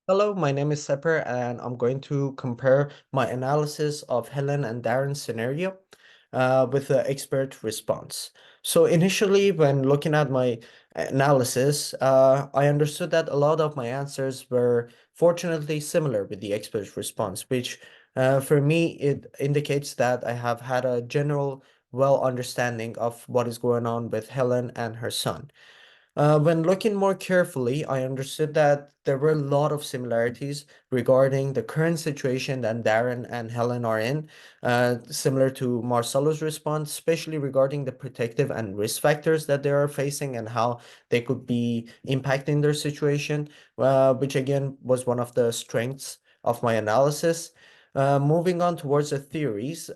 Hello, my name is Sepper, and I'm going to compare my analysis of Helen and Darren's scenario with the expert response. So initially, when looking at my analysis, I understood that a lot of my answers were fortunately similar with the expert response, which for me, it indicates that I have had a general well understanding of what is going on with Helen and her son. When looking more carefully, I understood that there were a lot of similarities regarding the current situation that Darren and Helen are in, similar to Marcelo's response, especially regarding the protective and risk factors that they are facing and how they could be impacting their situation, which again was one of the strengths of my analysis. Moving on towards the theories,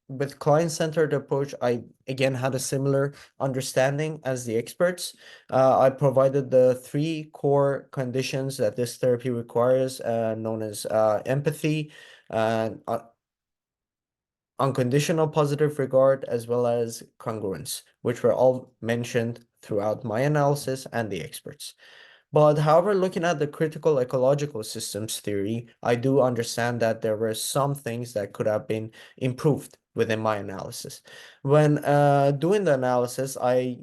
with client-centered approach, I again had a similar understanding as the experts. I provided the three core conditions that this therapy requires, known as empathy, and unconditional positive regard, as well as congruence, which were all mentioned throughout my analysis and the experts. But however, looking at the critical ecological systems theory, I do understand that there were some things that could have been improved within my analysis. When doing the analysis, I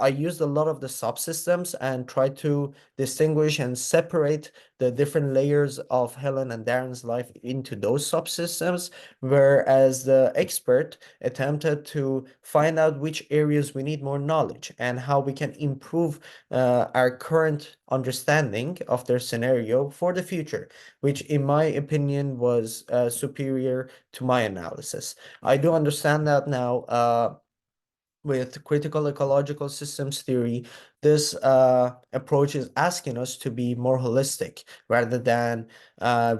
used a lot of the subsystems and tried to distinguish and separate the different layers of Helen and Darren's life into those subsystems, whereas the expert attempted to find out which areas we need more knowledge and how we can improve our current understanding of their scenario for the future, which in my opinion was superior to my analysis. I do understand that now. With critical ecological systems theory, this approach is asking us to be more holistic rather than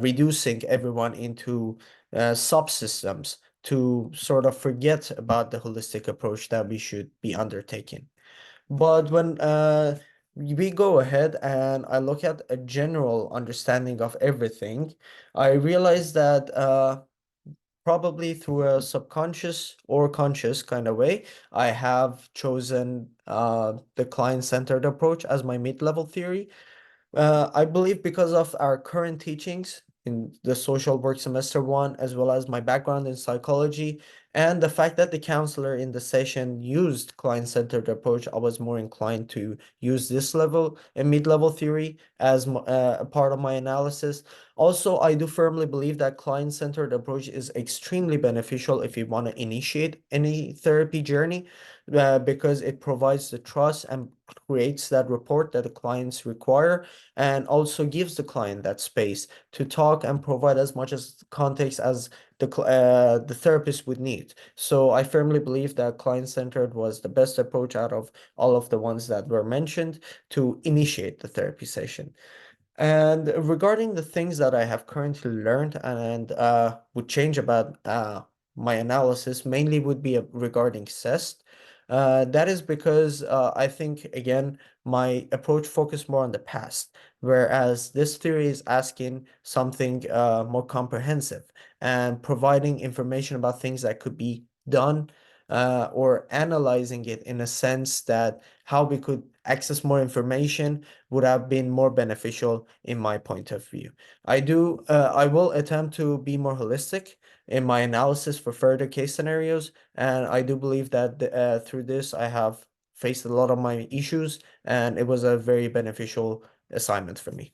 reducing everyone into subsystems to sort of forget about the holistic approach that we should be undertaking. But when we go ahead and I look at a general understanding of everything, I realize that probably through a subconscious or conscious kind of way, I have chosen the client-centered approach as my mid-level theory. I believe because of our current teachings in the social work semester one, as well as my background in psychology, and the fact that the counselor in the session used client-centered approach, I was more inclined to use this level and mid-level theory as a part of my analysis. Also, I do firmly believe that client-centered approach is extremely beneficial if you want to initiate any therapy journey, because it provides the trust and creates that rapport that the clients require, and also gives the client that space to talk and provide as much as context as the therapist would need. So I firmly believe that client-centered was the best approach out of all of the ones that were mentioned to initiate the therapy session. And regarding the things that I have currently learned and would change about my analysis, mainly would be regarding CEST. That is because I think, again, my approach focused more on the past, whereas this theory is asking something more comprehensive and providing information about things that could be done, or analyzing it in a sense that how we could access more information would have been more beneficial in my point of view. I will attempt to be more holistic in my analysis for further case scenarios, and I do believe that through this I have faced a lot of my issues, and it was a very beneficial assignment for me.